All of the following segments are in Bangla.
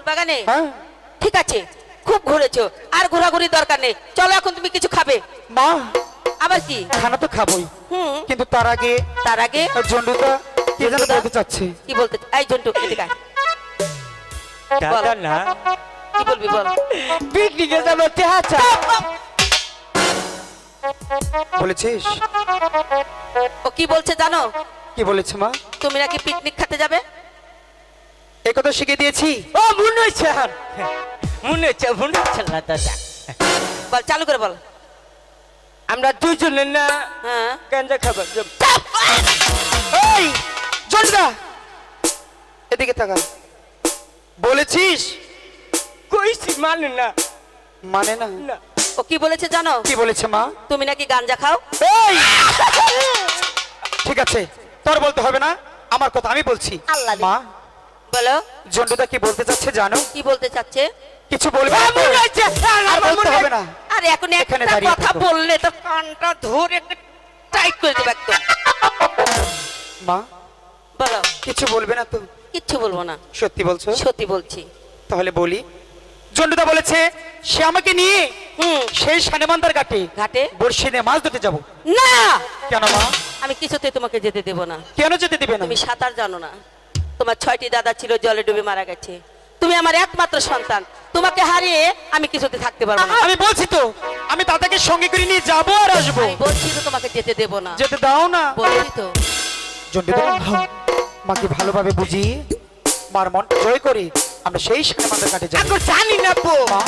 বাগানে? হ্যাঁ। ঠিক আছে, খুব ঘুরেছো, আর ঘোরাঘুরি দরকার নেই। চলো এখন তুমি কিছু খাবে। মা, আবার কি? খানা তো খাবোই, কিন্তু তার আগে ঝন্টুদা কি যেন বলতে চাচ্ছে। কি বলতে? এই ঝন্টু, এদিকে আয়। দাদা না, কি বলবি বল। পিকনিকে যাবো, চাচা বলেছিস? ও কি বলছে জানো? কি বলেছে মা? তুমি নাকি পিকনিক খেতে যাবে। এই কথা শিখে দিয়েছি। ও মনে হচ্ছে, মনে হচ্ছে না দাদা। বল, চালু করে বল। আমরা দুজনে না হ্যাঁ, গাঁজা খাবার যাবো। এই ঝন্টুদা, এদিকে তাকা। বলেছিস? কইছি মানে না। মানে না? না। ও কি বলেছে জানো? কি বলেছে মা? তুমি নাকি গাঞ্জা খাও। এই ঠিক আছে, তোর বলতে হবে না, আমার কথা আমি বলছি। আল্লাহ দি- মা, বলো, ঝন্টুদা কি বলতে চাচ্ছে জানো? কি বলতে চাচ্ছে? কিছু বলবে না তো? মনে হচ্ছে, আর বলতে হবে না। আর এখন এখানে একটা দাঁড়িয়ে কথা থাকো। বললে তো কানটা ধরে টাইট করে দেবে একদম। মা, বলো, কিছু বলবে না তো? কিচ্ছু বলবো না, সত্যি বলছো? সত্যি বলছি। তাহলে বলি। ঝন্টুদা বলেছে সে আমাকে নিয়ে সেই সানেমান্দার ঘাটে ঘাটে বড়শি দিয়ে মাছ ধরতে যাবো। না, কেন মা? আমি কিছুতে তোমাকে যেতে দেব না। কেন যেতে দিবে না? তুমি সাঁতার জানো না। তোমার 6টি দাদা ছিল, জলে ডুবে মারা গেছে। তুমি আমার একমাত্র সন্তান, তোমাকে হারিয়ে আমি কিছুতে থাকতে পারবো না। আমি বলছি তো, আমি দাদাকে সঙ্গে করে নিয়ে যাবো আর আসবো। আমি বলছি তো তোমাকে যেতে দেব না, যেতে দাও না। বলছি তো। ঝন্টুদা, মাকে ভালোভাবে বুঝিয়ে মার মনটা জয় করে আমরা সেই সানেমান্দার ঘাটে যাবো। এখন জানি না পো। মা,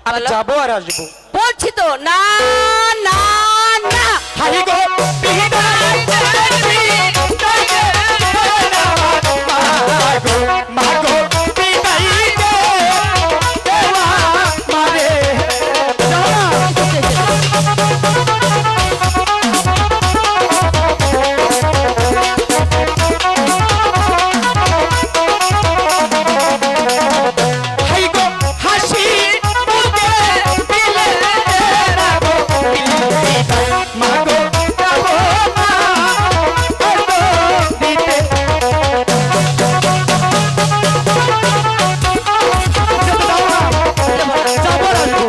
আমি বলো। যাবো আর আসবো। বলছি তো, না না না। হাই গো বিদায় মাগো বিদায় দে দেওয়া মারে। হাই গো হাসি মুখে দিলে রাবো বিদায় মাগো যাবো না করবো দিতে। যাবো আর আসবো।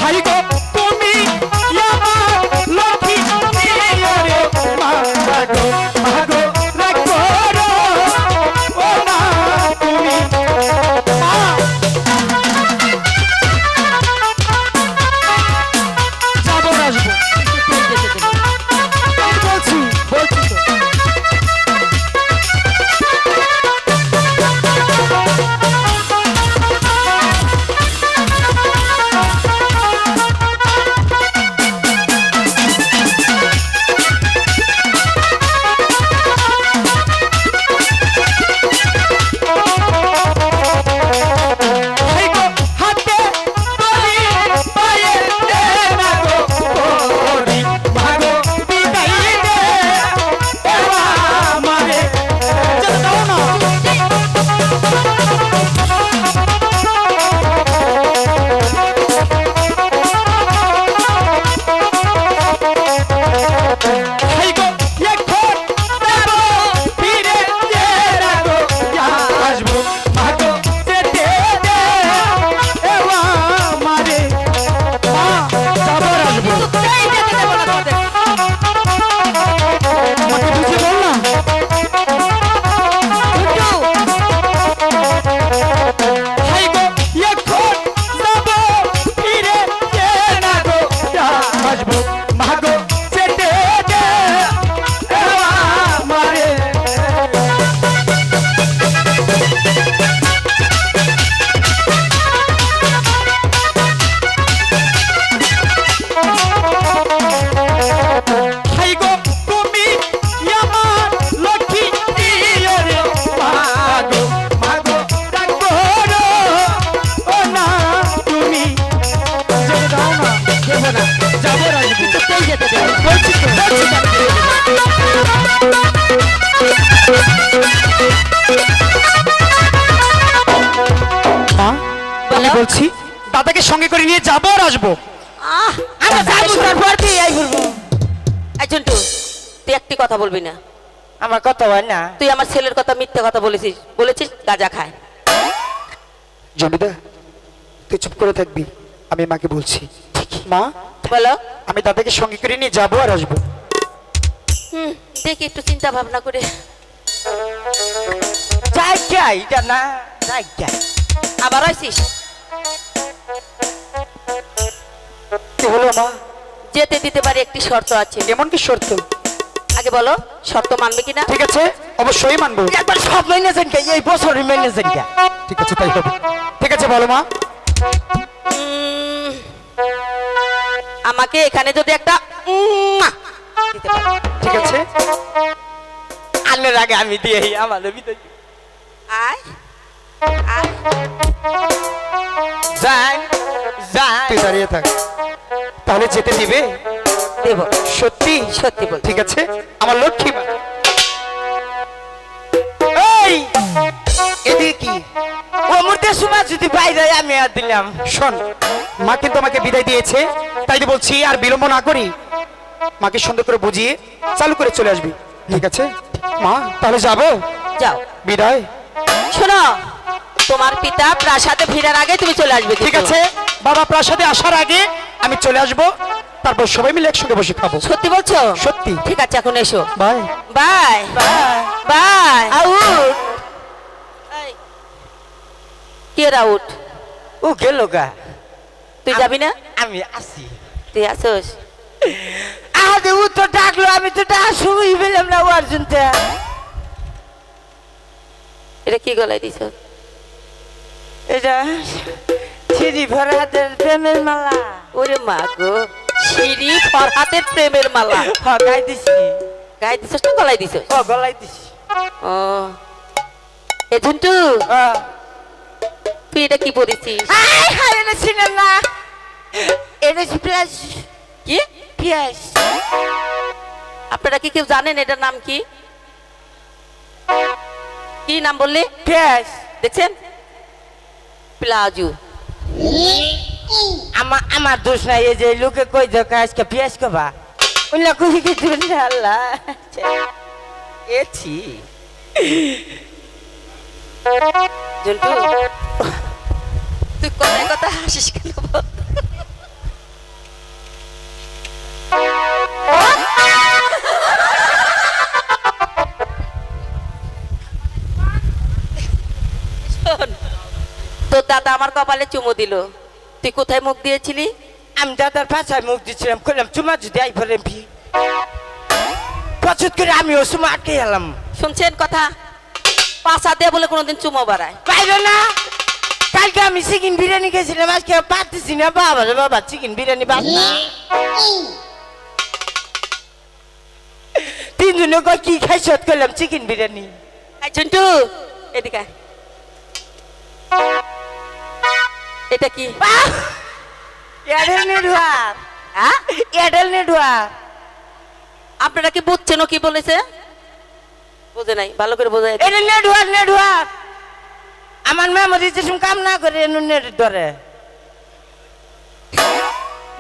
হাই গো তুমি আমার লক্ষ্মী দিও রে মাগো মাগো রাখো রে ও না তুমি। মা, যাবো আর আসবো। আমি বলছি বলছি তো। হাই গো হাতে ধরি পায়ে দে না গো পরি মাগো বিদায় দে দেওয়া মারে। যেতে দাও না। হাই গো এখন যাবো ফিরে যে রাগো আসবো মাগো যেতে দে দেওয়া মারে। মা, যাবো আর আসবো। কিছুতেই যেতে দেব না তোমাদের। আমাকে বুঝে বল না। হাই গো এখন যাবো ফিরে যে রাগো আসবো মাগো যেতে দে দেওয়া মারে। হাই গো তুমি আমার লক্ষ্মী দিও রে মাগো মাগো রাখবো রে ও না তুমি। যেতে দাও না। দেব না, যাবো আর আসবো। কিছুতেই যেতে দেব না। বলছি তো, বলছি তো। মা, আমি বলো। বলছি দাদাকে সঙ্গে করে নিয়ে যাবো আর আসবো। আমরা যাবো, তারপর কি এই বলবো। এই ঝন্টু, তুই একটি কথা বলবি না। আমার কথা হয় না। তুই আমার ছেলের কথা মিথ্যে কথা বলেছিস গাঁজা খায়। জমিদার তুই চুপ করে থাকবি, আমি মাকে বলছি। মা, বলো। আমি দাদাকে সঙ্গে করে নিয়ে যাবো আর আসবো। দেখি একটু চিন্তা ভাবনা করে। যাই যাই এটা না, যাই যাই। আবার আসিস? কি হলো মা? যেতে দিতে পারি, একটি শর্ত আছে। এমন কি শর্ত? আগে বলো শর্ত মানবে কিনা। ঠিক আছে, অবশ্যই মানবো। একবার সব মেনে যান কে, এই বছরই মেনে যান কে। ঠিক আছে, তাই হবে। ঠিক আছে, বলো মা। আমাকে এখানে যদি একটা দিতে পারো। ঠিক আছে, আন্নের আগে আমি দিয়ে আমাদের ভিতরে আয় আয়। যাই যাই। তুই দাঁড়িয়ে থাক। তাহলে যেতে দিবে? দেব। সত্যি? সত্যি বল। ঠিক আছে, আমার লক্ষ্মী মা। এই এদিকে কি? ও মুহূর্তে সময় যদি বাইরে আমি আর দিলাম। শোন, মা কিন্তু আমাকে বিদায় দিয়েছে, তাই তো বলছি আর বিলম্ব না করি মাকে সুন্দর করে বুঝিয়ে চালু করে চলে আসবি। ঠিক আছে মা, তাহলে যাবো। যাও। বিদায়। শোনো, তোমার পিতা প্রাসাদে ফেরার আগে তুমি চলে আসবে। ঠিক আছে, বাবা প্রাসাদে আসার আগে আমি চলে আসবো, তারপর সবাই মিলে একসঙ্গে বসে খাবো। সত্যি বলছো? সত্যি। ঠিক আছে, এখন এসো। Bye bye bye. আউট। কে আউট? ও গেল গা। তুই যাবি না? আমি আসি। তুই আসোস? আরে ও তো ডাকলো, আমি তো সময় পেলাম না। ও অর্জুনটা এটা কি গলায় দিছ? এটা সিঁড়ি ভরাদের প্রেমের মালা। ওরে মা গো, সিঁড়ি ফরহাদের প্রেমের মালা। গাই দিছি। গায়ে দিছস না গলায় দিছস? ও গলাই দিছি। ও এ ঝন্টু, তুই এটা কি পরেছিস? আই হাই, এটা ছিলেন না। এটা প্লাস কি পিয়াস। আপনারা কি কেউ জানেন এটার নাম কি? কি নাম বললে? পিয়াস। দেখছেন, প্লাজো। আমার দোষ নাই। এই যে লোকে কই দেখা আজকে পিয়াস কবা ওইলা কই কি দিবেন না আল্লাহ। এছি ঝন্টু, তুই কথায় কথা হাসিস কেন বল? শোন, তোর দাদা আমার কপালে চুমু দিল, তুই কোথায় মুখ দিয়েছিলি? আমি দাদার পাশায় মুখ দিচ্ছিলাম, কইলাম চুমা যদি আই ফেলেন ভি পছন্দ করে আমি ও চুমা আটকে গেলাম। শুনছেন কথা? পাশা দিয়ে বলে কোনোদিন চুমো বাড়ায় পাইলো না। কালকে আমি চিকেন বিরিয়ানি খেয়েছিলাম, আজকে পারতেছি না। বাবা রে বাবা, চিকেন বিরিয়ানি বাদ না। তিনজনে কয় কি খাইছ? করলাম চিকেন বিরিয়ানি। এই ঝন্টু, এদিকে আয়। এটা কি? Airtel network. হ্যাঁ, এয়ারটেল নেটওয়ার্ক। আপনারা কি বুঝছেন ও কি বলেছে? বুঝে নাই, ভালো করে বোঝাই। এটা নেটওয়ার্ক নেটওয়ার্ক। আমার মেমোরি যেসব কাম না করে নেট ধরে।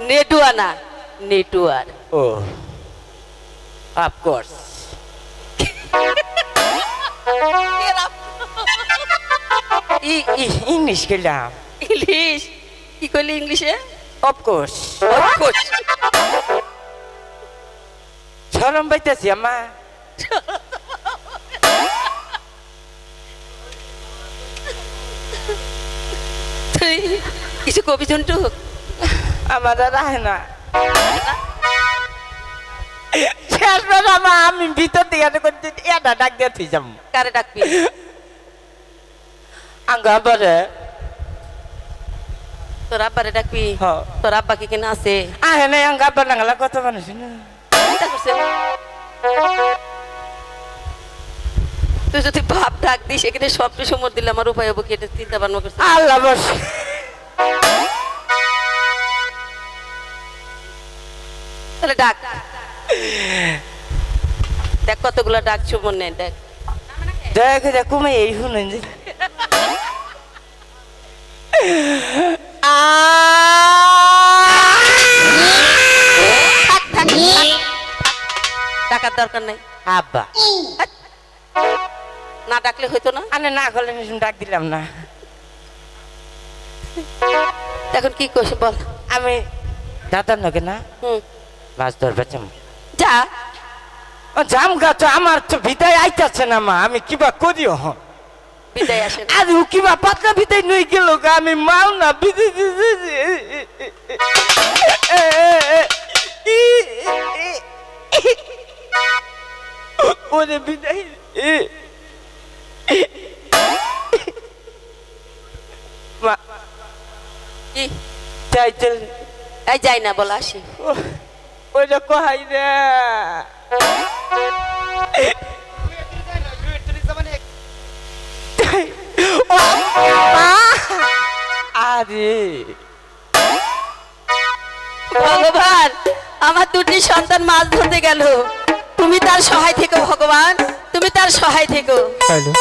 নেটুয়া না, নেটওয়ার। ও অফকোর্স। ইংলিশ গেলাম। ইংলিশ কি কইলি ইংলিশে? অফকোর্স। অফকোর্স। শরম পাইতেছি আমা। তুই কিছু কবি ঝন্টু? আমার আর আহে না। শেষবার আমি ভিতর দিকে এটা ডাক দিয়ে তুই যাম। কারে ডাকবি? আঙ্গা বলে তোর আব্বারে ডাকবি? হ। তোর আব্বা কি কিনা আছে? আহে নাই আঙ্গা বানাঙ্গালা কত মানুষ না। চিন্তা করছে? তুই যদি ভাব ডাক দিস এখানে সবটা সময় দিলে আমার উপায় হবো কি? এটা চিন্তা ভাবনা করছে। আল্লাহ বস। তাহলে ডাক, দেখ কতগুলো ডাক সুমন নেই। দেখ দেখ দেখ কমে এই শুনেন যে ডাকার দরকার নাই। আব্বা। হাট। ডাকলে হইতো না? আনে না করলে ডাক দিলাম না। এখন কি করছি বল। আমি দাদার নগে না হুম, মাছ ধরবে যাম। যা। ও জাম গাছ আমার তো বিদায় আইতাছে না মা, আমি কিবা করিও হন বিদায় আসে না। আর ও কিবা পাতলা বিদায় নই গেল গা, আমি মাও না বিদায় ওরে বিদায় মা কি? চাইতে এই যাই না বল, আসি। ওইটা কহাই রে আরে ভগবান, আমার দুটি সন্তান মাছ ধরতে গেল, তুমি তার সহায় থেকো ভগবান, তুমি তার সহায় থেকো। হ্যালো